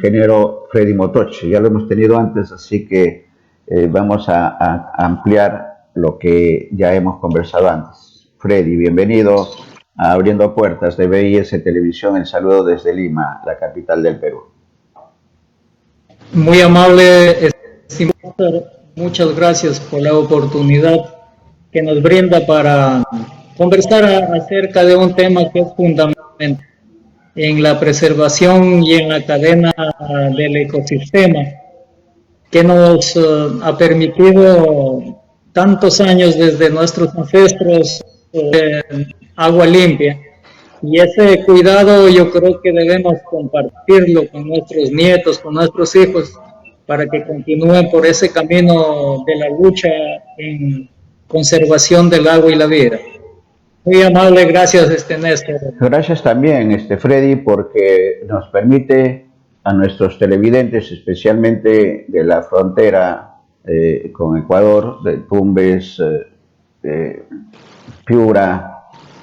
ingeniero Freddy Motoche. Ya lo hemos tenido antes, así que vamos a ampliar lo que ya hemos conversado antes. Freddy, bienvenido a Abriendo Puertas de BIS Televisión. El saludo desde Lima, la capital del Perú. Muy amable, estimado, muchas gracias por la oportunidad que nos brinda para conversar acerca de un tema que es fundamental en la preservación y en la cadena del ecosistema, que nos ha permitido tantos años desde nuestros ancestros agua limpia. Y ese cuidado yo creo que debemos compartirlo con nuestros nietos, con nuestros hijos, para que continúen por ese camino de la lucha en conservación del agua y la vida. Muy amable, gracias, Néstor. Gracias también, Freddy, porque nos permite a nuestros televidentes, especialmente de la frontera con Ecuador, de Tumbes, Piura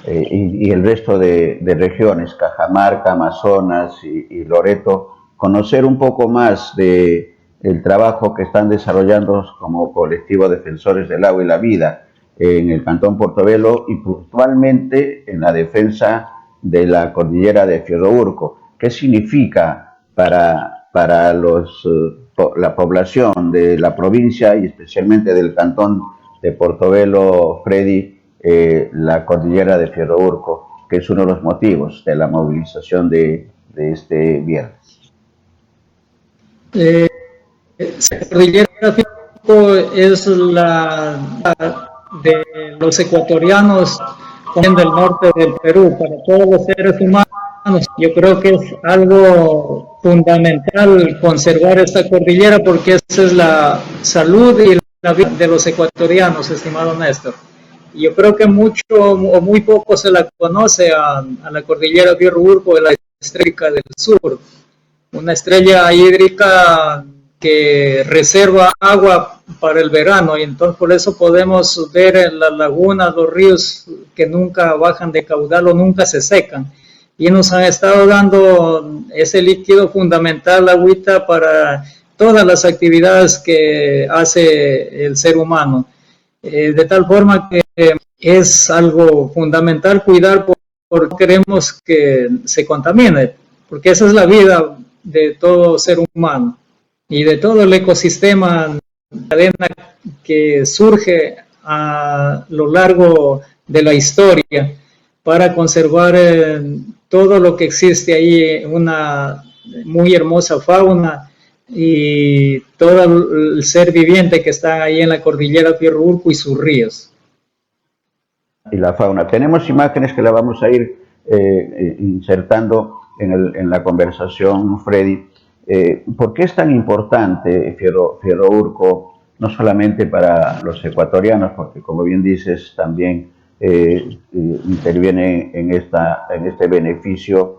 y el resto de regiones, Cajamarca, Amazonas y Loreto, conocer un poco más de el trabajo que están desarrollando como colectivo Defensores del Agua y la Vida en el Cantón Portobelo y puntualmente en la defensa de la cordillera de Fierro Urco. ¿Qué significa para la población de la provincia y especialmente del Cantón de Portobelo, Freddy, la cordillera de Fierro Urco, que es uno de los motivos de la movilización de este viernes? La cordillera de Fierro Urco es la de los ecuatorianos del norte del Perú, para todos los seres humanos. Yo creo que es algo fundamental conservar esta cordillera porque esa es la salud y la vida de los ecuatorianos, estimado Néstor. Y yo creo que mucho o muy poco se la conoce a la cordillera Fierro Urco de la estrella del sur, una estrella hídrica que reserva agua para el verano, y entonces por eso podemos ver en las lagunas, los ríos que nunca bajan de caudal o nunca se secan, y nos han estado dando ese líquido fundamental, agüita, para todas las actividades que hace el ser humano, de tal forma que es algo fundamental cuidar porque queremos que se contamine, porque esa es la vida de todo ser humano y de todo el ecosistema, cadena que surge a lo largo de la historia para conservar todo lo que existe ahí, una muy hermosa fauna y todo el ser viviente que está ahí en la cordillera Fierro Urco y sus ríos. Y la fauna. Tenemos imágenes que la vamos a ir insertando en la conversación, Freddy. ¿Por qué es tan importante Fierro Urco, no solamente para los ecuatorianos, porque como bien dices, también interviene en este beneficio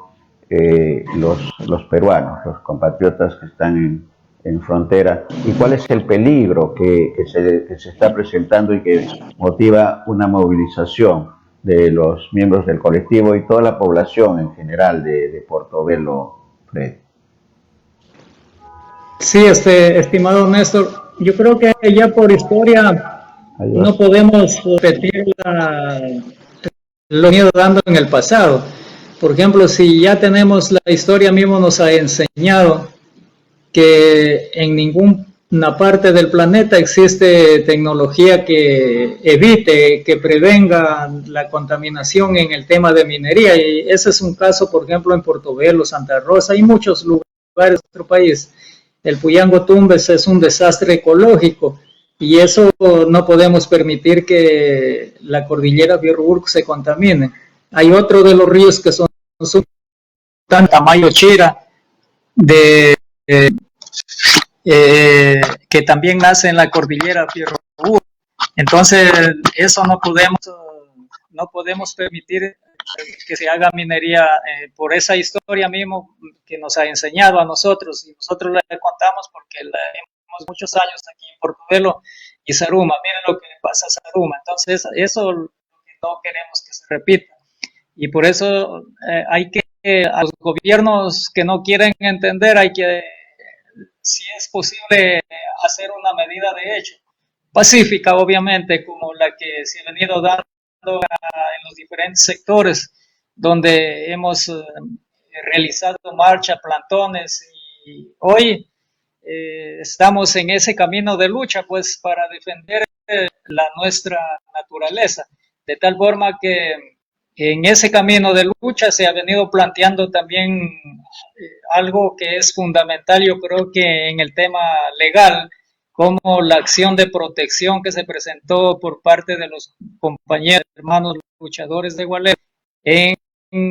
los peruanos, los compatriotas que están en frontera? ¿Y cuál es el peligro que se está presentando y que motiva una movilización de los miembros del colectivo y toda la población en general de Portobelo, Fred? Sí, estimado Néstor, yo creo que ya por historia no podemos repetir lo que ido dando en el pasado. Por ejemplo, si ya tenemos la historia mismo nos ha enseñado que en ninguna parte del planeta existe tecnología que evite, que prevenga la contaminación en el tema de minería, y ese es un caso, por ejemplo, en Portobelo, Santa Rosa y muchos lugares de nuestro país. El Puyango Tumbes es un desastre ecológico y eso no podemos permitir que la cordillera Fierro Urco se contamine. Hay otro de los ríos que son Tamayo Chira, que también nace en la cordillera Fierro Urco. Entonces, eso no podemos permitir que se haga minería por esa historia mismo que nos ha enseñado a nosotros, y nosotros la contamos porque hemos muchos años aquí en Portobelo y Zaruma. Miren lo que le pasa a Zaruma. Entonces, eso no queremos que se repita. Y por eso hay que, a los gobiernos que no quieren entender, hay que si es posible hacer una medida de hecho pacífica, obviamente, como la que se ha venido dando en los diferentes sectores donde hemos realizado marcha, plantones, y hoy estamos en ese camino de lucha, pues, para defender la nuestra naturaleza, de tal forma que en ese camino de lucha se ha venido planteando también algo que es fundamental, yo creo que en el tema legal, como la acción de protección que se presentó por parte de los compañeros, hermanos luchadores de Gualep en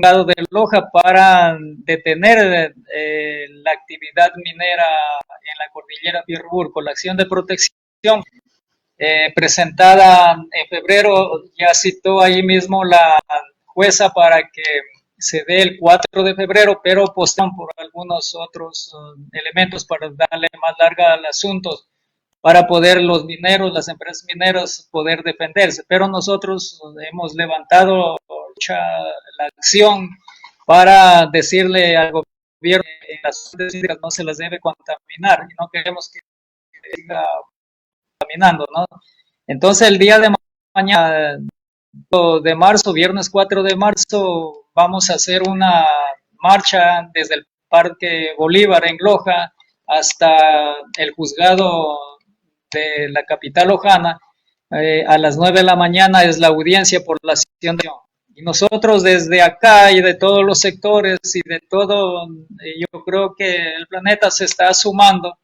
lado de Loja para detener la actividad minera en la cordillera Fierro-Urco. La acción de protección presentada en febrero ya citó ahí mismo la jueza para que se dé el 4 de febrero, pero postan por algunos otros elementos para darle más larga al asunto, para poder los mineros, las empresas mineras poder defenderse. Pero nosotros hemos levantado la acción para decirle al gobierno que las fuentes hídricas no se las debe contaminar y no queremos que siga contaminando, ¿no? Entonces el día de mañana de marzo, viernes 4 de marzo, vamos a hacer una marcha desde el Parque Bolívar en Loja hasta el juzgado de la capital lojana. A las 9 de la mañana es la audiencia por la sesión de... Y nosotros desde acá y de todos los sectores y de todo, yo creo que el planeta se está sumando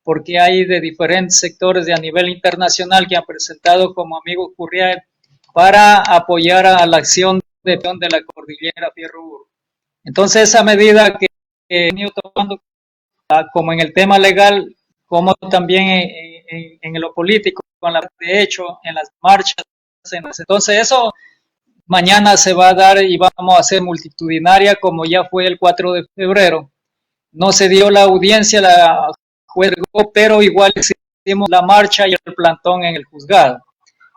porque hay de diferentes sectores de a nivel internacional que han presentado como amigo Curriel para apoyar a la acción de la cordillera Fierro-Urco. Entonces esa medida que he venido tomando como en el tema legal, como también en lo político, con la de hecho, en las marchas. Entonces eso mañana se va a dar y vamos a hacer multitudinaria como ya fue el 4 de febrero. No se dio la audiencia, la juez, pero igual hicimos la marcha y el plantón en el juzgado.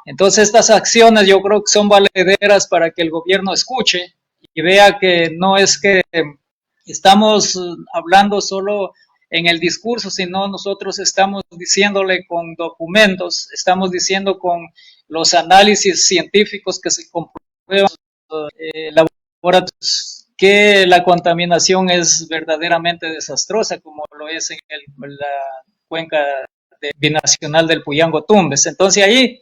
Entonces estas acciones yo creo que son valederas para que el gobierno escuche y vea que no es que estamos hablando solo en el discurso, sino nosotros estamos diciéndole con documentos, estamos diciendo con los análisis científicos que se comprueban laboratorios que la contaminación es verdaderamente desastrosa, como lo es en la cuenca binacional del Puyango-Tumbes. Entonces ahí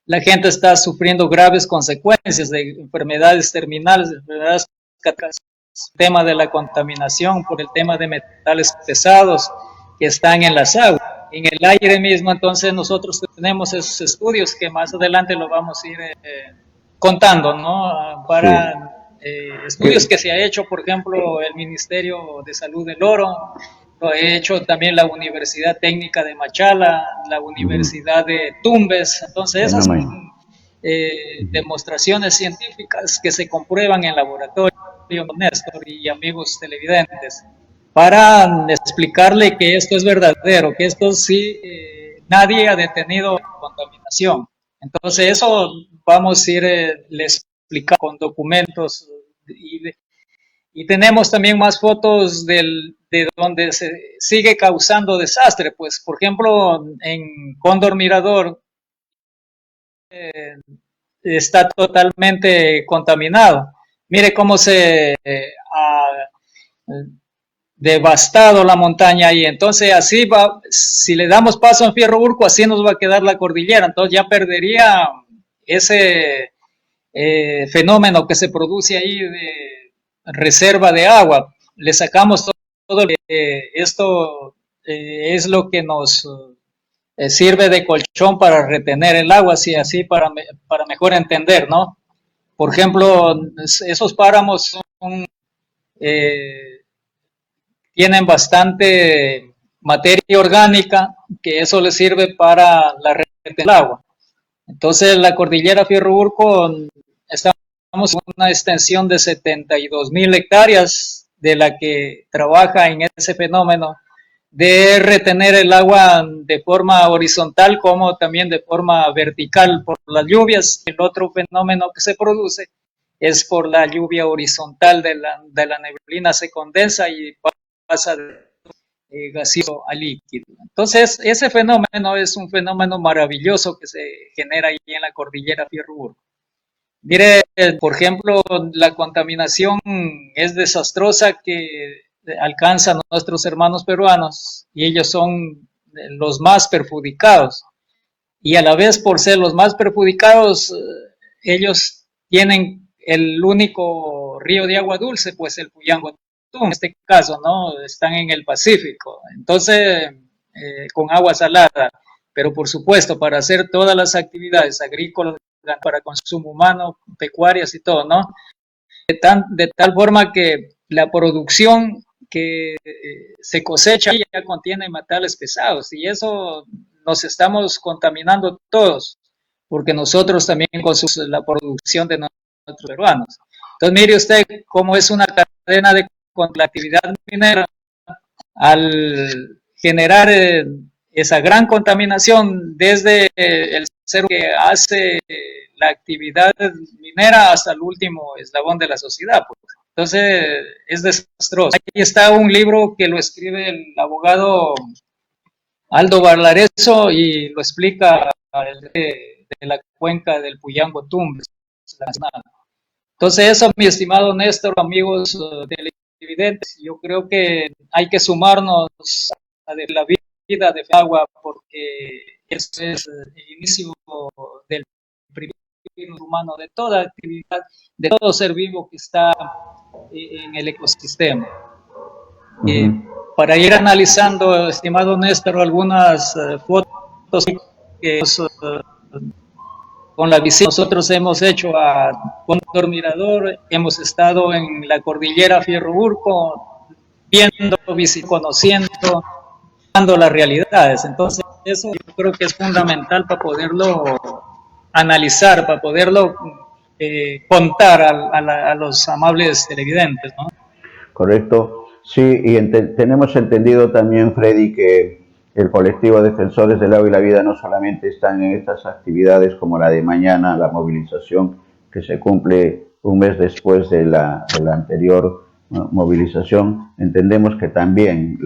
la gente está sufriendo graves consecuencias de enfermedades terminales, de enfermedades catastróficas, tema de la contaminación por el tema de metales pesados que están en las aguas, en el aire mismo. Entonces nosotros tenemos esos estudios que más adelante lo vamos a ir contando, ¿no? Para estudios que se ha hecho, por ejemplo, el Ministerio de Salud del Oro, lo ha hecho también la Universidad Técnica de Machala, la Universidad de Tumbes. Entonces esas demostraciones científicas que se comprueban en laboratorio, Néstor y amigos televidentes, para explicarle que esto es verdadero, que esto sí, nadie ha detenido contaminación. Entonces eso vamos a ir les explicando con documentos y tenemos también más fotos de donde se sigue causando desastre. Pues por ejemplo en Cóndor Mirador está totalmente contaminado. Mire cómo se ha devastado la montaña ahí. Entonces así va, si le damos paso en Fierro-Urco, así nos va a quedar la cordillera. Entonces ya perdería ese fenómeno que se produce ahí de reserva de agua. Le sacamos todo esto es lo que nos sirve de colchón para retener el agua, así para mejor entender, ¿no? Por ejemplo, esos páramos son, tienen bastante materia orgánica, que eso les sirve para la retención del agua. Entonces, la cordillera Fierro-Urco, estamos en una extensión de 72,000 hectáreas, de la que trabaja en ese fenómeno de retener el agua de forma horizontal como también de forma vertical por las lluvias. El otro fenómeno que se produce es por la lluvia horizontal de la neblina, se condensa y pasa gaseoso a líquido. Entonces, ese fenómeno es un fenómeno maravilloso que se genera ahí en la cordillera Fierro. Mire, por ejemplo, la contaminación es desastrosa que alcanza a nuestros hermanos peruanos y ellos son los más perjudicados. Y a la vez, por ser los más perjudicados, ellos tienen el único río de agua dulce, pues el Puyango, en este caso, ¿no? Están en el Pacífico. Entonces, con agua salada. Pero por supuesto, para hacer todas las actividades agrícolas, para consumo humano, pecuarias y todo, ¿no? De tal forma que la producción que se cosecha ya contiene metales pesados y eso nos estamos contaminando todos, porque nosotros también consumimos la producción de nuestros peruanos. Entonces, mire usted cómo es una cadena de con la actividad minera al generar esa gran contaminación desde el ser que hace la actividad minera hasta el último eslabón de la sociedad. Pues. Entonces, es desastroso. Ahí está un libro que lo escribe el abogado Aldo Barlareso y lo explica de la cuenca del Puyango Tumbes. Entonces, eso, mi estimado Néstor, amigos televidentes, yo creo que hay que sumarnos a de la vida de agua porque eso es el inicio del primer humano, de toda actividad, de todo ser vivo que está en el ecosistema. Para ir analizando, estimado Néstor, algunas fotos que con la visita nosotros hemos hecho a Cóndor Mirador, hemos estado en la cordillera Fierro Urco, viendo, conociendo las realidades. Entonces, eso yo creo que es fundamental para poderlo analizar, para poderlo contar a los amables televidentes, ¿no? Correcto. Sí, y tenemos entendido también, Freddy, que el colectivo Defensores del Agua y la Vida no solamente están en estas actividades como la de mañana, la movilización que se cumple un mes después de la anterior movilización, entendemos que también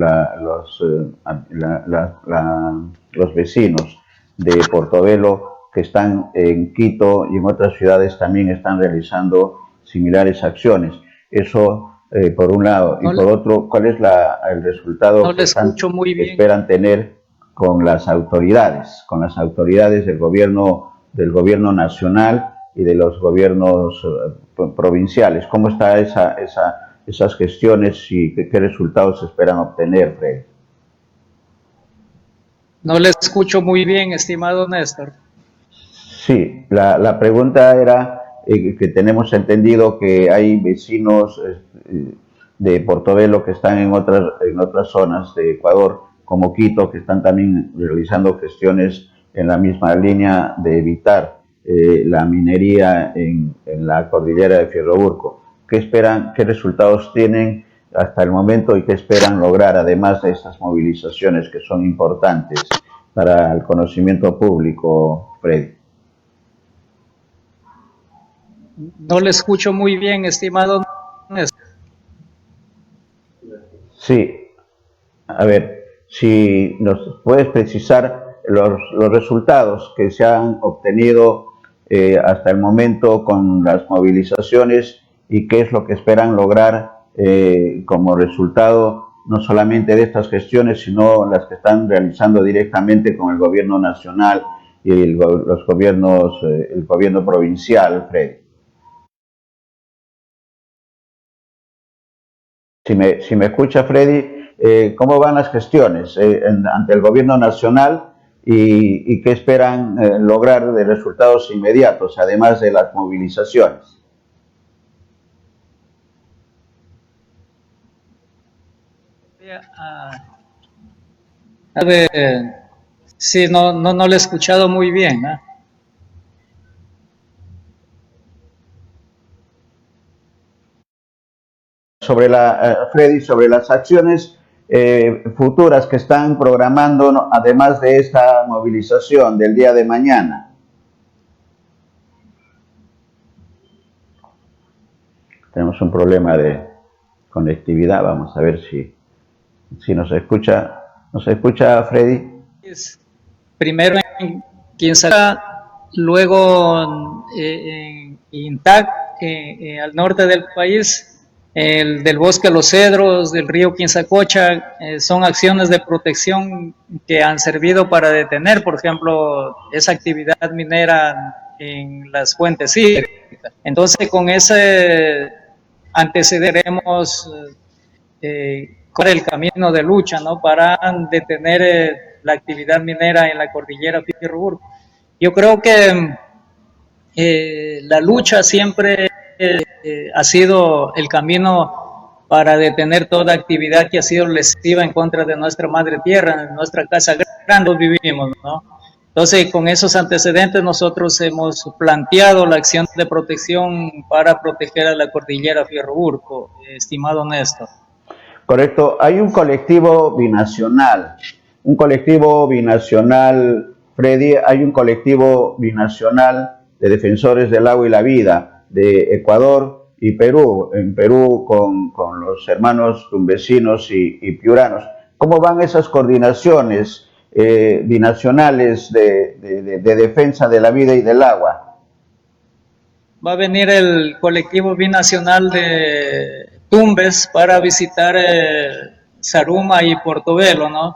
los vecinos de Portobelo que están en Quito y en otras ciudades también están realizando similares acciones. Eso por un lado, y por otro, ¿cuál es el resultado que esperan tener con las autoridades del gobierno nacional y de los gobiernos provinciales? ¿Cómo están esas gestiones y qué resultados esperan obtener, Fred? No le escucho muy bien, estimado Néstor. Sí, la pregunta era que tenemos entendido que hay vecinos de Portobelo que están en otras zonas de Ecuador, como Quito, que están también realizando gestiones en la misma línea de evitar la minería en la cordillera de Fierro Urco. ¿Qué esperan, qué resultados tienen hasta el momento y qué esperan lograr, además de estas movilizaciones que son importantes para el conocimiento público, Freddy? No le escucho muy bien, estimado Néstor. Sí, a ver, si nos puedes precisar los resultados que se han obtenido hasta el momento con las movilizaciones y qué es lo que esperan lograr como resultado no solamente de estas gestiones, sino las que están realizando directamente con el gobierno nacional y el gobierno provincial, Freddy. Si me escucha, Freddy, ¿cómo van las gestiones ante el gobierno nacional y qué esperan lograr de resultados inmediatos, además de las movilizaciones? A ver, sí, no lo he escuchado muy bien, ¿eh? Freddy, sobre las acciones futuras que están programando, ¿no?, además de esta movilización del día de mañana. Tenemos un problema de conectividad, vamos a ver si Si nos escucha Freddy. Primero en Quinsaca, luego en Intac, al norte del país, el del bosque Los Cedros, del río Quinsacocha, son acciones de protección que han servido para detener, por ejemplo, esa actividad minera en las fuentes hídricas. Entonces, con ese antecederemos con el camino de lucha, ¿no? Para detener la actividad minera en la cordillera Fierro-Urco. Yo creo que la lucha siempre ha sido el camino para detener toda actividad que ha sido lesiva en contra de nuestra madre tierra, en nuestra casa grande vivimos, ¿no? Entonces, con esos antecedentes nosotros hemos planteado la acción de protección para proteger a la cordillera Fierro-Urco, estimado Néstor. Correcto, hay un colectivo binacional, Freddy, hay un colectivo binacional de defensores del agua y la vida de Ecuador y Perú, en Perú con los hermanos tumbesinos y piuranos. ¿Cómo van esas coordinaciones binacionales de defensa de la vida y del agua? Va a venir el colectivo binacional de Tumbes para visitar Zaruma y Portobelo, ¿no?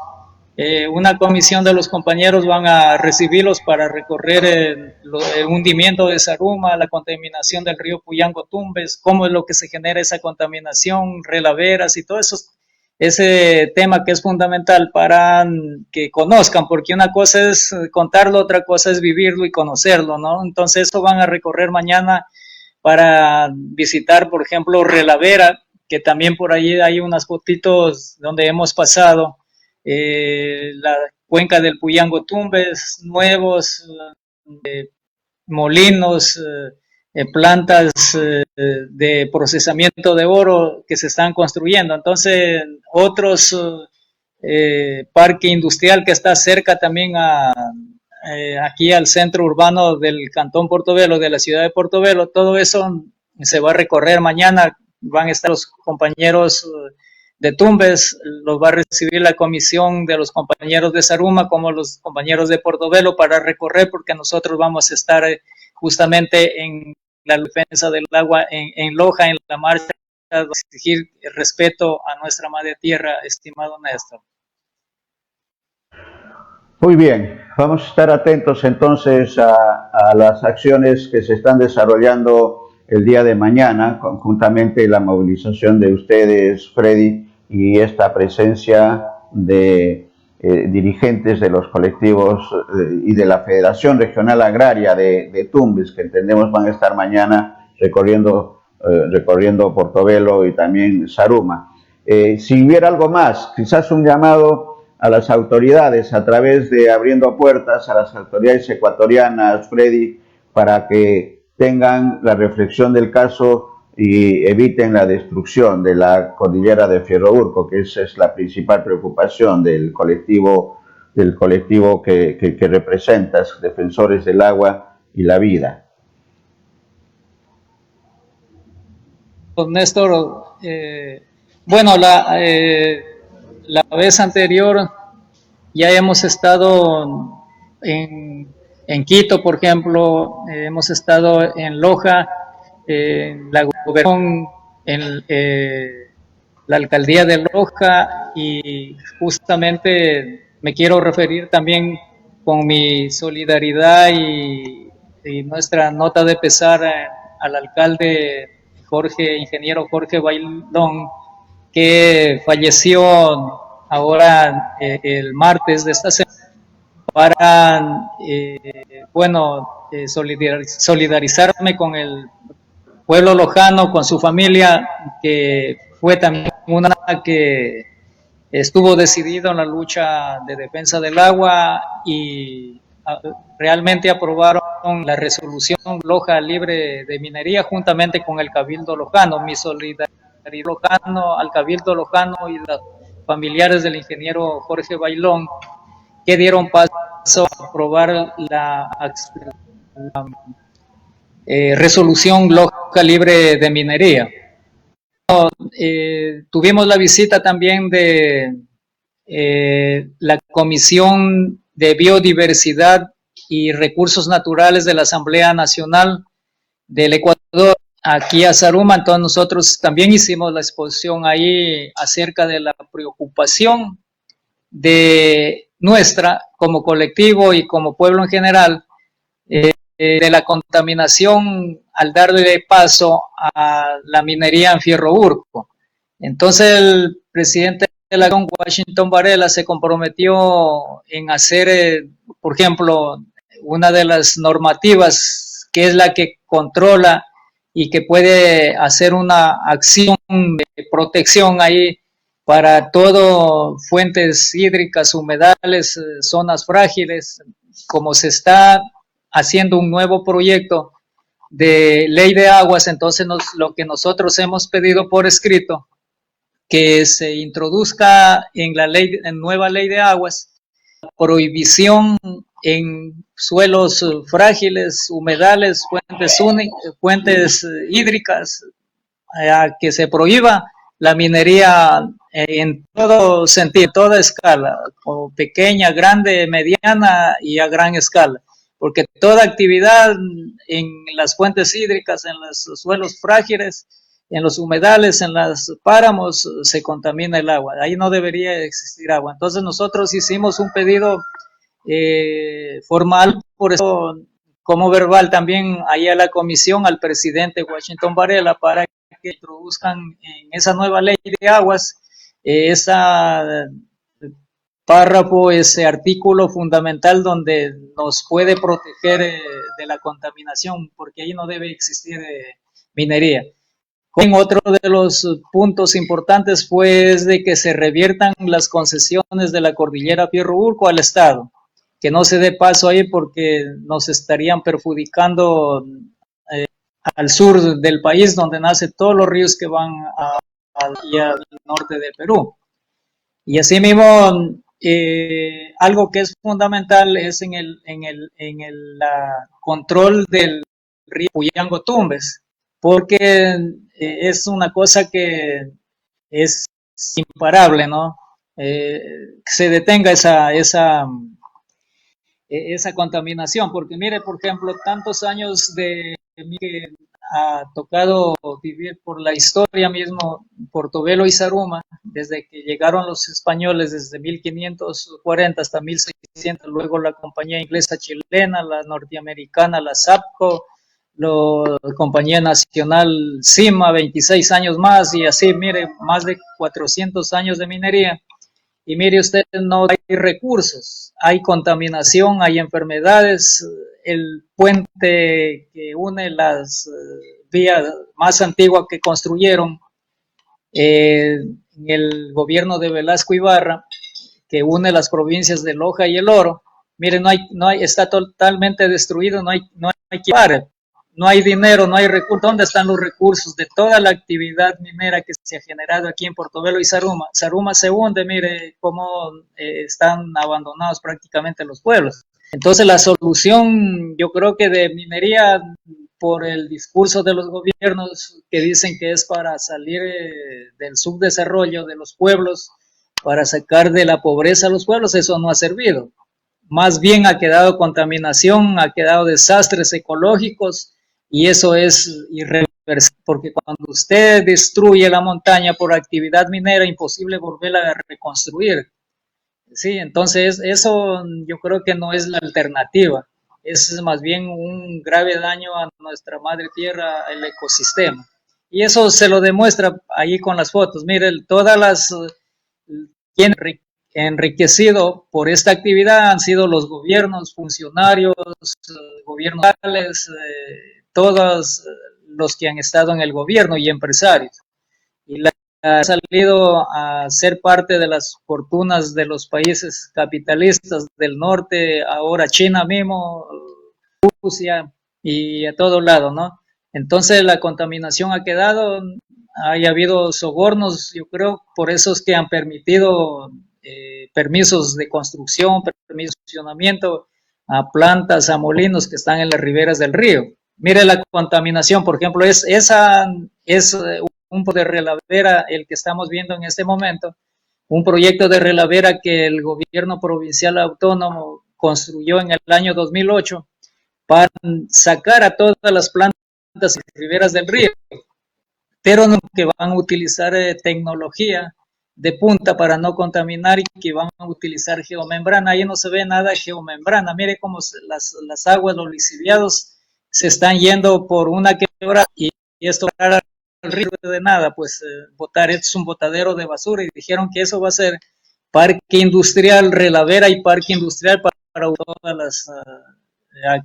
Una comisión de los compañeros van a recibirlos para recorrer el hundimiento de Zaruma, la contaminación del río Puyango Tumbes, cómo es lo que se genera esa contaminación, relaveras y todo eso, ese tema que es fundamental para que conozcan, porque una cosa es contarlo, otra cosa es vivirlo y conocerlo, ¿no? Entonces eso van a recorrer mañana para visitar, por ejemplo, Relavera, que también por ahí hay unas fotitos donde hemos pasado, la cuenca del Puyango Tumbes, nuevos molinos, plantas de procesamiento de oro que se están construyendo. Entonces, otros parque industrial que está cerca también aquí al centro urbano del Cantón Portobelo, de la ciudad de Portobelo, todo eso se va a recorrer mañana. Van a estar los compañeros de Tumbes, los va a recibir la comisión de los compañeros de Zaruma como los compañeros de Portobelo para recorrer, porque nosotros vamos a estar justamente en la defensa del agua en Loja, en la marcha, a exigir el respeto a nuestra madre tierra, estimado Néstor. Muy bien, vamos a estar atentos entonces a las acciones que se están desarrollando el día de mañana, conjuntamente la movilización de ustedes, Freddy, y esta presencia de dirigentes de los colectivos y de la Federación Regional Agraria de Tumbes, que entendemos van a estar mañana recorriendo Portobelo y también Zaruma. Si hubiera algo más, quizás un llamado a las autoridades a través de abriendo puertas a las autoridades ecuatorianas, Freddy, para que tengan la reflexión del caso y eviten la destrucción de la cordillera de Fierro-Urco, que esa es la principal preocupación del colectivo que representas, defensores del agua y la vida. Néstor, bueno, la vez anterior ya hemos estado en Quito, por ejemplo, hemos estado en Loja, en la gobernación, en la alcaldía de Loja, y justamente me quiero referir también con mi solidaridad y nuestra nota de pesar al alcalde ingeniero Jorge Bailón, que falleció ahora el martes de esta semana, para solidarizarme con el pueblo lojano, con su familia, que fue también una que estuvo decidido en la lucha de defensa del agua y realmente aprobaron la resolución Loja libre de minería juntamente con el Cabildo Lojano. Mi solidaridad lojano, al Cabildo Lojano y los familiares del ingeniero Jorge Bailón, que dieron paso a aprobar la resolución Loja libre de minería. Tuvimos la visita también de la Comisión de Biodiversidad y Recursos Naturales de la Asamblea Nacional del Ecuador aquí a Zaruma. Entonces nosotros también hicimos la exposición ahí acerca de la preocupación de nuestra como colectivo y como pueblo en general, de la contaminación al darle paso a la minería en Fierro Urco. Entonces el presidente de la CON, Washington Varela, se comprometió en hacer, por ejemplo, una de las normativas que es la que controla y que puede hacer una acción de protección ahí para todo, fuentes hídricas, humedales, zonas frágiles, como se está haciendo un nuevo proyecto de ley de aguas. Entonces lo que nosotros hemos pedido por escrito, que se introduzca en la ley, en nueva ley de aguas, prohibición en suelos frágiles, humedales, fuentes hídricas, que se prohíba la minería en todo sentido, toda escala, o pequeña, grande, mediana y a gran escala, porque toda actividad en las fuentes hídricas, en los suelos frágiles, en los humedales, en los páramos, se contamina el agua. Ahí no debería existir agua. Entonces nosotros hicimos un pedido formal, por eso como verbal también ahí a la comisión, al presidente Washington Varela, para que introduzcan en esa nueva ley de aguas esa párrafo, ese artículo fundamental donde nos puede proteger de la contaminación, porque ahí no debe existir minería. Otro de los puntos importantes fue de que se reviertan las concesiones de la cordillera Fierro Urco al Estado, que no se dé paso ahí porque nos estarían perjudicando al sur del país, donde nacen todos los ríos que van al norte del Perú. Y asimismo, algo que es fundamental es en el control del río Puyango-Tumbes, porque es una cosa que es imparable, ¿no? Se detenga esa contaminación, porque mire, por ejemplo, tantos años de que ha tocado vivir por la historia mismo, Portobelo y Zaruma, desde que llegaron los españoles desde 1540 hasta 1600, luego la compañía inglesa chilena, la norteamericana, la SAPCO, la compañía nacional CIMA, 26 años más, y así, mire, más de 400 años de minería. Y mire usted, no hay recursos, hay contaminación, hay enfermedades. El puente que une las vías más antiguas que construyeron en el gobierno de Velasco Ibarra, que une las provincias de Loja y El Oro, mire, está totalmente destruido, no hay que parar. No hay dinero, no hay recursos. ¿Dónde están los recursos de toda la actividad minera que se ha generado aquí en Portobelo y Zaruma? Zaruma se hunde, mire cómo están abandonados prácticamente los pueblos. Entonces la solución, yo creo que de minería, por el discurso de los gobiernos que dicen que es para salir del subdesarrollo de los pueblos, para sacar de la pobreza a los pueblos, eso no ha servido. Más bien ha quedado contaminación, ha quedado desastres ecológicos, y eso es irreversible, porque cuando usted destruye la montaña por actividad minera, imposible volverla a reconstruir. Sí, entonces eso yo creo que no es la alternativa, es más bien un grave daño a nuestra madre tierra, el ecosistema. Y eso se lo demuestra ahí con las fotos. Miren, todas las quienes enriquecido por esta actividad han sido los gobiernos, funcionarios, gobiernos locales, todos los que han estado en el gobierno y empresarios. Y han salido a ser parte de las fortunas de los países capitalistas del norte, ahora China mismo, Rusia y a todo lado, ¿no? Entonces la contaminación ha quedado, ha habido sobornos, yo creo, por esos que han permitido permisos de construcción, permisos de funcionamiento a plantas, a molinos que están en las riberas del río. Mire la contaminación, por ejemplo, esa es un proyecto de relavera, el que estamos viendo en este momento, un proyecto de relavera que el gobierno provincial autónomo construyó en el año 2008 para sacar a todas las plantas y riberas del río, pero no que van a utilizar tecnología de punta para no contaminar y que van a utilizar geomembrana. Ahí no se ve nada de geomembrana. Mire cómo las aguas, los lixiviados se están yendo por una quebrada y esto para el río de nada, pues botar, esto es un botadero de basura y dijeron que eso va a ser parque industrial Relavera y parque industrial para todas las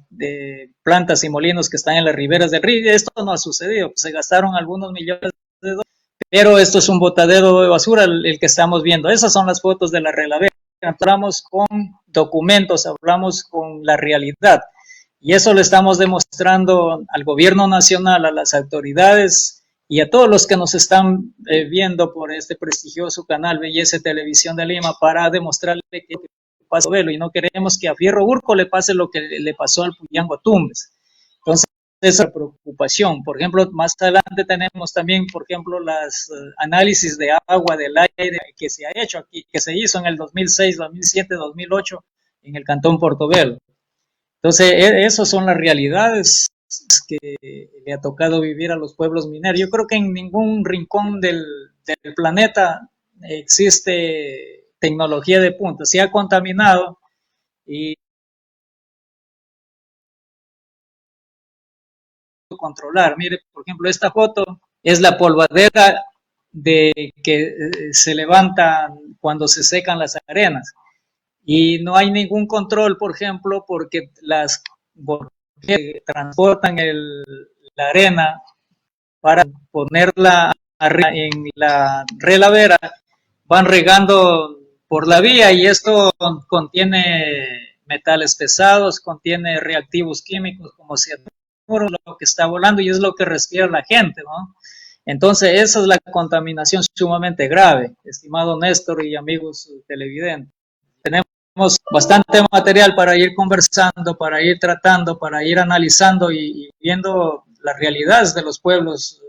de plantas y molinos que están en las riberas del río. Esto no ha sucedido, pues se gastaron algunos millones de dólares, pero esto es un botadero de basura el que estamos viendo. Esas son las fotos de la Relavera. Hablamos con documentos, hablamos con la realidad, y eso le estamos demostrando al gobierno nacional, a las autoridades y a todos los que nos están viendo por este prestigioso canal Belleza Televisión de Lima, para demostrarle que pasa y no queremos que a Fierro Urco le pase lo que le pasó al Puyango Tumbes. Entonces, esa es la preocupación. Por ejemplo, más adelante tenemos también, por ejemplo, las análisis de agua, del aire que se ha hecho aquí, que se hizo en el 2006, 2007, 2008 en el Cantón Portobelo. Entonces, esas son las realidades que le ha tocado vivir a los pueblos mineros. Yo creo que en ningún rincón del planeta existe tecnología de punta. Se ha contaminado y controlar. Mire, por ejemplo, esta foto es la polvadera de que se levanta cuando se secan las arenas. Y no hay ningún control, por ejemplo, porque las que transportan la arena para ponerla en la relavera van regando por la vía, y esto contiene metales pesados, contiene reactivos químicos como cianuro, lo que está volando, y es lo que respira la gente, ¿no? Entonces esa es la contaminación sumamente grave, estimado Néstor y amigos televidentes. Tenemos bastante material para ir conversando, para ir tratando, para ir analizando y viendo las realidades de los pueblos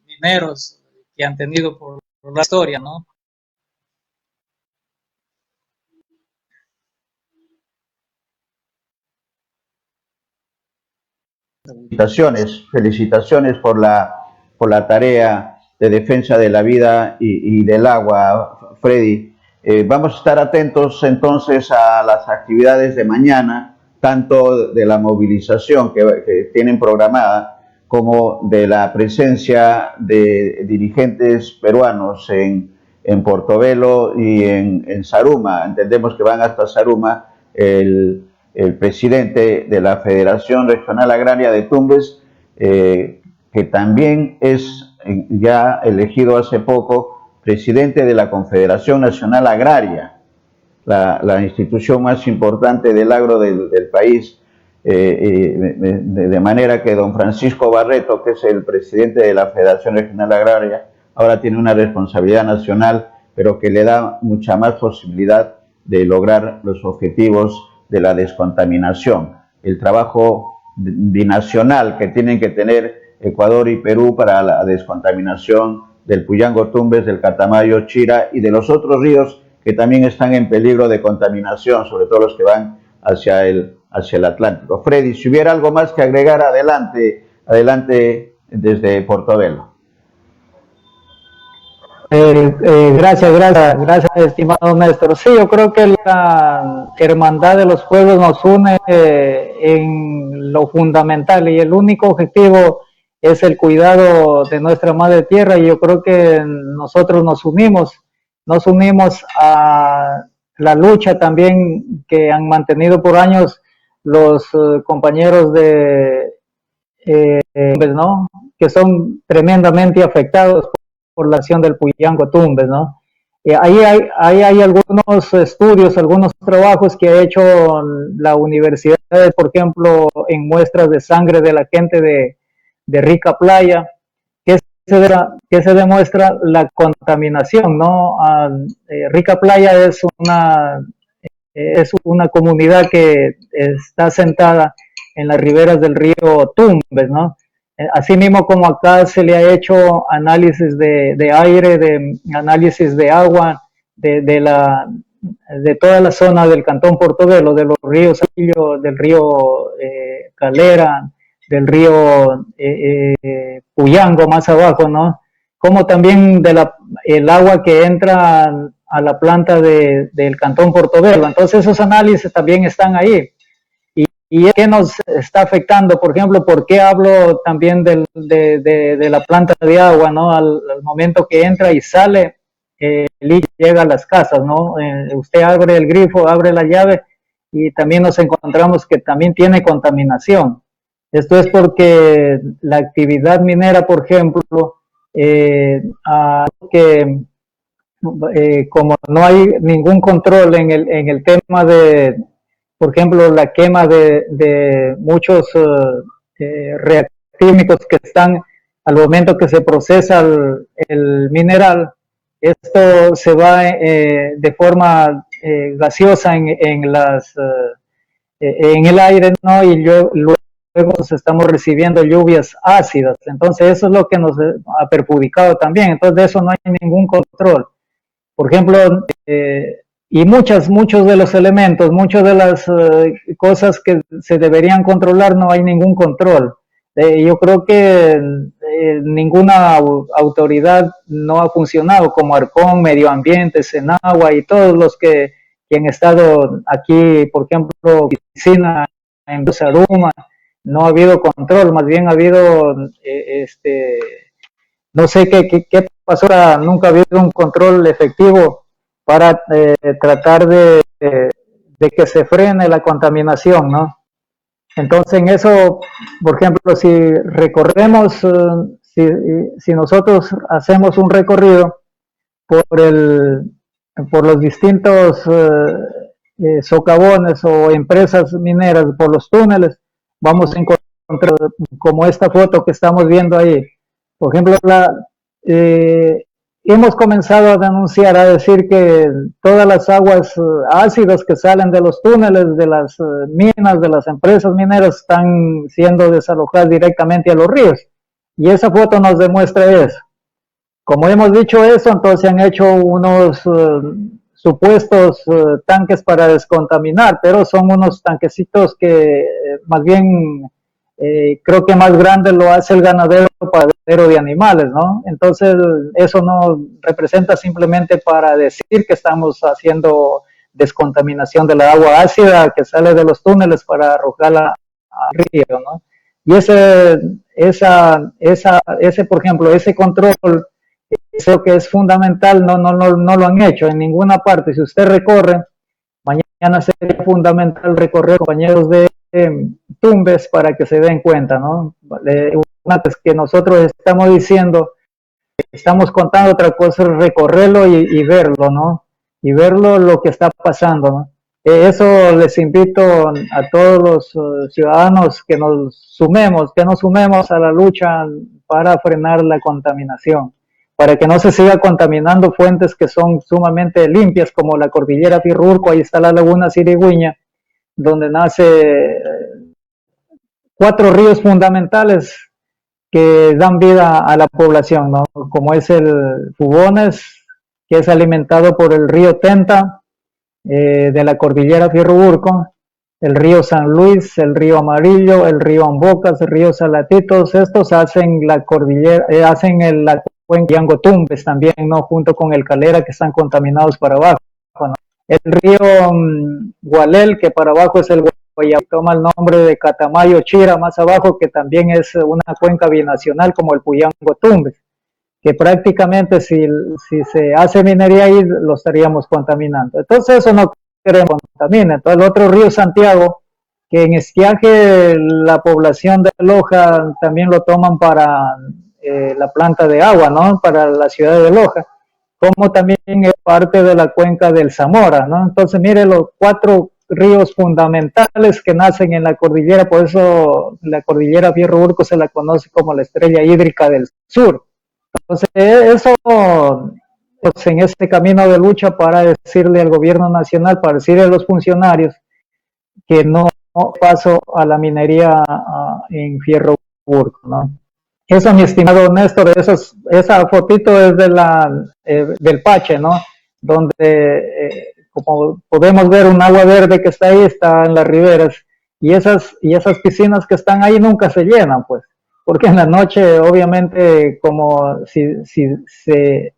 mineros que han tenido por la historia, ¿no? Felicitaciones por la tarea de defensa de la vida y del agua, Freddy. Vamos a estar atentos entonces a las actividades de mañana, tanto de la movilización que tienen programada, como de la presencia de dirigentes peruanos en Portobelo y en Zaruma. Entendemos que van hasta Zaruma el presidente de la Federación Regional Agraria de Tumbes, que también es ya elegido hace poco presidente de la Confederación Nacional Agraria, la institución más importante del agro del país, de manera que don Francisco Barreto, que es el presidente de la Federación Regional Agraria, ahora tiene una responsabilidad nacional, pero que le da mucha más posibilidad de lograr los objetivos de la descontaminación, el trabajo binacional que tienen que tener Ecuador y Perú para la descontaminación del Puyango Tumbes, del Catamayo, Chira y de los otros ríos que también están en peligro de contaminación, sobre todo los que van hacia el Atlántico. Freddy, si hubiera algo más que agregar, adelante desde Portobelo. Gracias, estimado Néstor. Sí, yo creo que la hermandad de los pueblos nos une en lo fundamental, y el único objetivo es el cuidado de nuestra madre tierra, y yo creo que nosotros nos unimos a la lucha también que han mantenido por años los compañeros de ¿no? que son tremendamente afectados por la acción del Puyango Tumbes, ¿no? Ahí hay algunos estudios, algunos trabajos que ha hecho la universidad, por ejemplo, en muestras de sangre de la gente de Rica Playa, que se demuestra la contaminación, ¿no? Rica Playa es una comunidad que está asentada en las riberas del río Tumbes, ¿no? así mismo como acá se le ha hecho análisis de aire, de análisis de agua, de toda la zona del Cantón Portobelo, de los ríos, del río Calera, del río Puyango más abajo, ¿no? Como también el agua que entra a la planta del Cantón Portobelo. Entonces esos análisis también están ahí. ¿Y qué nos está afectando? Por ejemplo, ¿por qué hablo también de la planta de agua, ¿no? Al momento que entra y sale, el líquido llega a las casas, ¿no? Usted abre el grifo, abre la llave y también nos encontramos que también tiene contaminación. Esto es porque la actividad minera, por ejemplo, como no hay ningún control en el tema de, por ejemplo, la quema de muchos reactivos que están al momento que se procesa el mineral, esto se va de forma gaseosa en el aire, ¿no? Y luego estamos recibiendo lluvias ácidas. Entonces eso es lo que nos ha perjudicado también. Entonces de eso no hay ningún control. Por ejemplo, y muchos de los elementos, muchas de las cosas que se deberían controlar, no hay ningún control. Yo creo que ninguna autoridad no ha funcionado, como Arcón, Medio Ambiente, Senagua y todos los que han estado aquí, por ejemplo, Piscina, en Saduma, no ha habido control, más bien ha habido, no sé qué pasó, nunca ha habido un control efectivo para tratar de que se frene la contaminación, ¿no? Entonces, en eso, por ejemplo, si recorremos, si nosotros hacemos un recorrido por los distintos socavones o empresas mineras, por los túneles, vamos a encontrar como esta foto que estamos viendo ahí. Por ejemplo, hemos comenzado a denunciar, a decir que todas las aguas ácidas que salen de los túneles, de las minas, de las empresas mineras, están siendo desalojadas directamente a los ríos. Y esa foto nos demuestra eso. Como hemos dicho eso, entonces han hecho unos supuestos tanques para descontaminar, pero son unos tanquecitos que más bien creo que más grande lo hace el ganadero de animales, ¿no? Entonces eso no representa simplemente para decir que estamos haciendo descontaminación de la agua ácida que sale de los túneles para arrojarla al río, ¿no? Y ese, por ejemplo, ese control, eso que es fundamental, no lo han hecho en ninguna parte. Si usted recorre, mañana sería fundamental recorrer, compañeros de Tumbes, para que se den cuenta, ¿no? Una vez que nosotros estamos diciendo, estamos contando, otra cosa es recorrerlo y verlo, ¿no? Y verlo lo que está pasando, ¿no? Eso les invito a todos los ciudadanos que nos sumemos a la lucha para frenar la contaminación, para que no se siga contaminando fuentes que son sumamente limpias, como la cordillera Fierro Urco. Ahí está la laguna Sirigüeña, donde nace 4 ríos fundamentales que dan vida a la población, ¿no? Como es el Fugones, que es alimentado por el río Tenta, de la cordillera Fierro Urco, el río San Luis, el río Amarillo, el río Ambocas, el río Salatitos. Estos hacen la cordillera, hacen la cuenca Yango Tumbes también, ¿no? Junto con el Calera, que están contaminados para abajo, ¿no? El río Gualel, que para abajo es el Guayabí, toma el nombre de Catamayo Chira, más abajo, que también es una cuenca binacional como el Puyango Tumbes, que prácticamente si se hace minería ahí lo estaríamos contaminando. Entonces eso no queremos contamine. Entonces el otro río Santiago, que en estiaje la población de Loja también lo toman para la planta de agua, ¿no? Para la ciudad de Loja, como también es parte de la cuenca del Zamora, ¿no? Entonces mire los 4 ríos fundamentales que nacen en la cordillera, por eso la cordillera Fierro Urco se la conoce como la estrella hídrica del sur. Entonces eso, pues, en este camino de lucha para decirle al gobierno nacional, para decirle a los funcionarios que no paso a la minería en Fierro Urco, ¿no? Eso, mi estimado Néstor, esa fotito es de del Pache, ¿no? Donde, como podemos ver, un agua verde que está ahí, está en las riberas, y esas piscinas que están ahí nunca se llenan, pues, porque en la noche, obviamente, como si se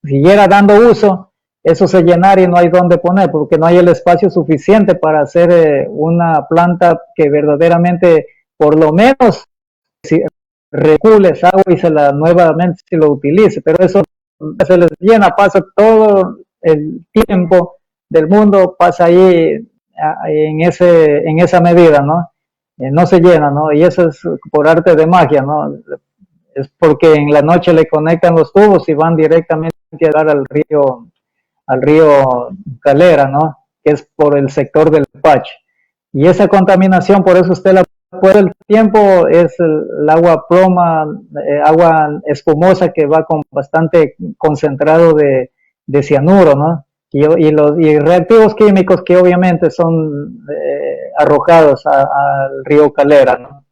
siguiera dando uso, eso se llenaría y no hay dónde poner, porque no hay el espacio suficiente para hacer una planta que verdaderamente, por lo menos, si recule esa agua y nuevamente se lo utilice, pero eso se les llena, pasa todo el tiempo del mundo, pasa ahí en esa medida, ¿no? No se llena, ¿no? Y eso es por arte de magia, ¿no? Es porque en la noche le conectan los tubos y van directamente a dar al río Calera, ¿no? Que es por el sector del Pache. Y esa contaminación, por eso usted la puede el tiempo, es el agua ploma, agua espumosa que va con bastante concentrado de cianuro, ¿no? Y reactivos químicos que obviamente son arrojados al río Calera, ¿no?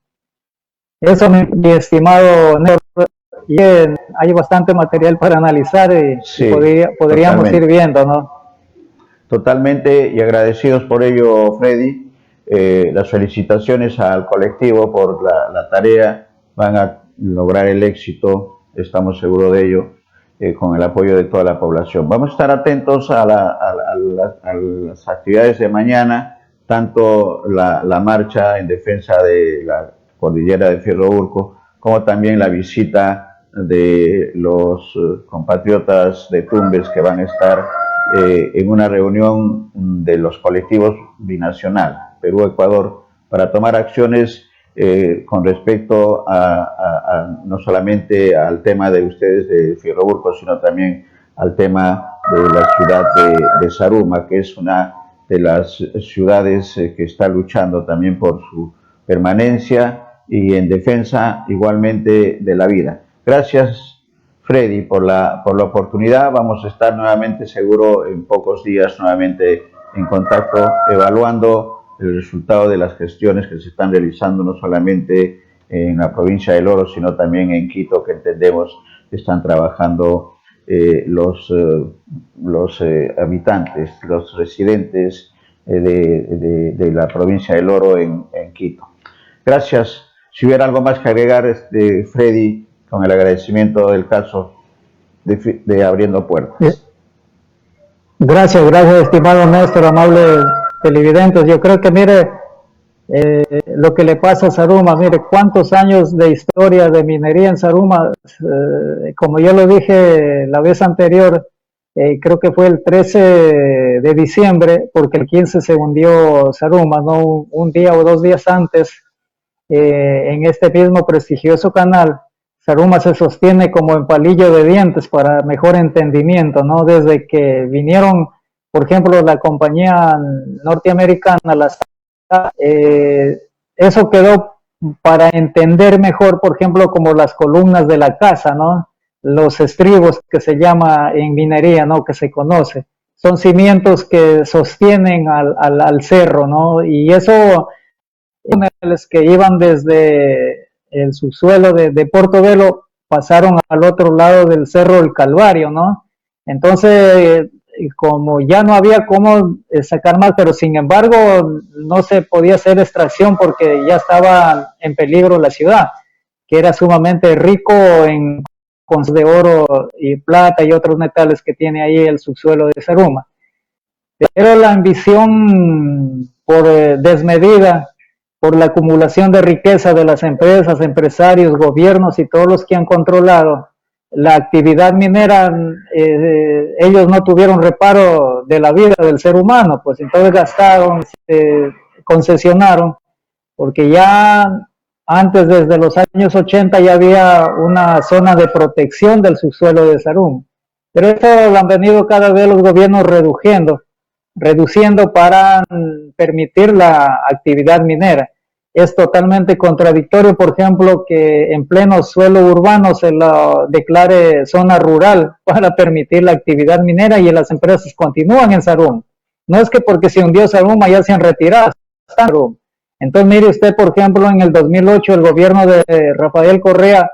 Eso, mi estimado Néstor, y hay bastante material para analizar y Sí, podríamos totalmente. ir viendo, ¿no? Totalmente, y agradecidos por ello, Freddy. Las felicitaciones al colectivo por la tarea. Van a lograr el éxito, estamos seguros de ello, con el apoyo de toda la población. Vamos a estar atentos a las actividades de mañana, tanto la marcha en defensa de la cordillera de Fierro Urco, como también la visita de los compatriotas de Tumbes que van a estar en una reunión de los colectivos binacional, Perú-Ecuador, para tomar acciones con respecto no solamente al tema de ustedes de Fierro Urco, sino también al tema de la ciudad de Zaruma, que es una de las ciudades que está luchando también por su permanencia y en defensa igualmente de la vida. Gracias, Freddy, por la oportunidad. Vamos a estar nuevamente, seguro, en pocos días nuevamente en contacto, evaluando el resultado de las gestiones que se están realizando no solamente en la provincia del Oro, sino también en Quito, que entendemos que están trabajando los habitantes, los residentes de la provincia del Oro en Quito. Gracias. Si hubiera algo más que agregar, Freddy, con el agradecimiento del caso de Abriendo Puertas. Gracias, estimado Néstor, amables televidentes. Yo creo que, mire, lo que le pasa a Zaruma, mire, cuántos años de historia de minería en Zaruma, como yo lo dije la vez anterior, creo que fue el 13 de diciembre, porque el 15 se hundió Zaruma, ¿no? Un día o 2 días antes, en este mismo prestigioso canal. Zaruma se sostiene como en palillo de dientes para mejor entendimiento, ¿no? Desde que vinieron, por ejemplo, la compañía norteamericana, eso quedó para entender mejor, por ejemplo, como las columnas de la casa, ¿no? Los estribos que se llama en minería, ¿no? Que se conoce. Son cimientos que sostienen al cerro, ¿no? Y eso, túneles que iban desde el subsuelo de Portobelo, pasaron al otro lado del Cerro del Calvario, ¿no? Entonces, como ya no había cómo sacar más, pero sin embargo no se podía hacer extracción porque ya estaba en peligro la ciudad, que era sumamente rico en de oro y plata y otros metales que tiene ahí el subsuelo de Zaruma. Pero la ambición por desmedida, por la acumulación de riqueza de las empresas, empresarios, gobiernos y todos los que han controlado la actividad minera, ellos no tuvieron reparo de la vida del ser humano, pues entonces gastaron, concesionaron, porque ya antes, desde los años 80, ya había una zona de protección del subsuelo de Zaruma, pero esto lo han venido cada vez los gobiernos reduciendo para permitir la actividad minera. Es totalmente contradictorio, por ejemplo, que en pleno suelo urbano se lo declare zona rural para permitir la actividad minera y las empresas continúan en Zaruma. No es que porque se hundió Zaruma ya se han retirado. Entonces, mire usted, por ejemplo, en el 2008 el gobierno de Rafael Correa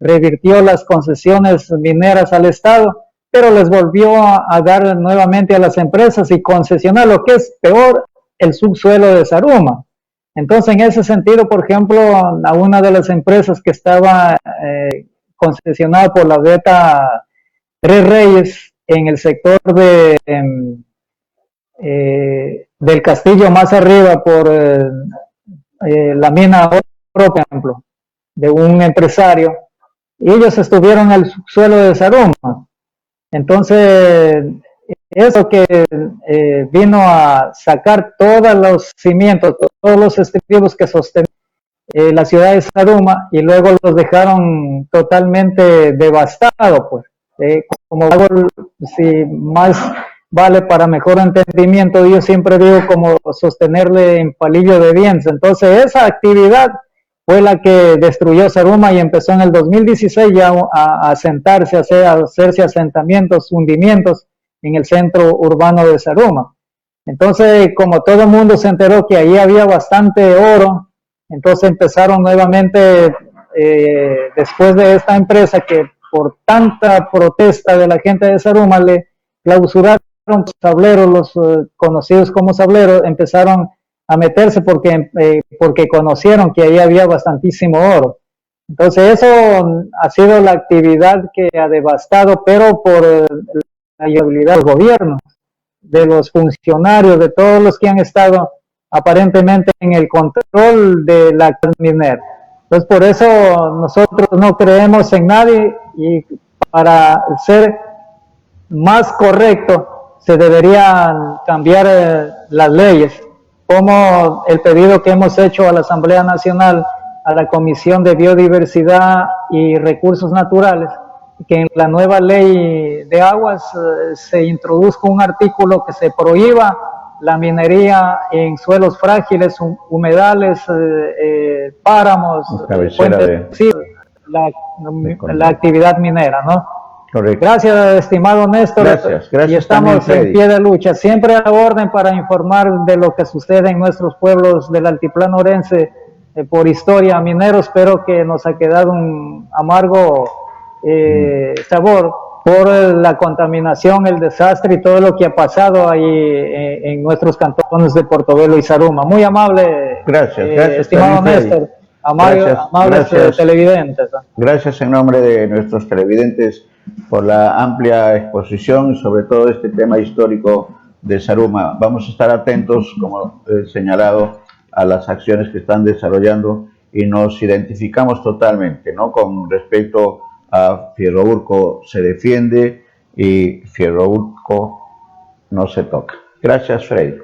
revirtió las concesiones mineras al Estado, pero les volvió a dar nuevamente a las empresas y concesionar lo que es peor, el subsuelo de Zaruma. Entonces, en ese sentido, por ejemplo, a una de las empresas que estaba concesionada por la beta Tres Reyes en el sector del castillo más arriba por la mina Oro, por ejemplo, de un empresario, y ellos estuvieron en el subsuelo de Zaruma. Entonces, eso que vino a sacar todos los cimientos, todos los estribos que sostenían la ciudad de Zaruma, y luego los dejaron totalmente devastados, pues. Como si más vale para mejor entendimiento, yo siempre digo como sostenerle en palillo de dientes. Entonces, esa actividad fue la que destruyó Zaruma y empezó en el 2016 ya a asentarse, a hacerse asentamientos, hundimientos en el centro urbano de Zaruma. Entonces, como todo el mundo se enteró que ahí había bastante oro, entonces empezaron nuevamente, después de esta empresa que por tanta protesta de la gente de Zaruma le clausuraron los sableros, los conocidos como sableros, empezaron a meterse porque conocieron que ahí había bastantísimo oro. Entonces eso ha sido la actividad que ha devastado, pero por la habilidad del gobierno, de los funcionarios, de todos los que han estado aparentemente en el control de la minera. Entonces por eso nosotros no creemos en nadie, y para ser más correcto se deberían cambiar las leyes, como el pedido que hemos hecho a la Asamblea Nacional, a la Comisión de Biodiversidad y Recursos Naturales, que en la nueva ley de aguas se introduzca un artículo que se prohíba la minería en suelos frágiles, humedales, páramos, fuentes, la actividad minera, ¿no? Correcto. Gracias, estimado Néstor. Gracias y estamos también, en pie de lucha, siempre a la orden para informar de lo que sucede en nuestros pueblos del altiplano orense por historia minero. Espero que nos ha quedado un amargo sabor por la contaminación, el desastre y todo lo que ha pasado ahí en nuestros cantones de Portobelo y Zaruma. Muy amable, gracias estimado Néstor, amables televidentes. Gracias en nombre de nuestros televidentes por la amplia exposición y sobre todo este tema histórico de Zaruma. Vamos a estar atentos, como he señalado, a las acciones que están desarrollando y nos identificamos totalmente, ¿no? Con respecto a Fierro Urco se defiende y Fierro Urco no se toca. Gracias, Freddy.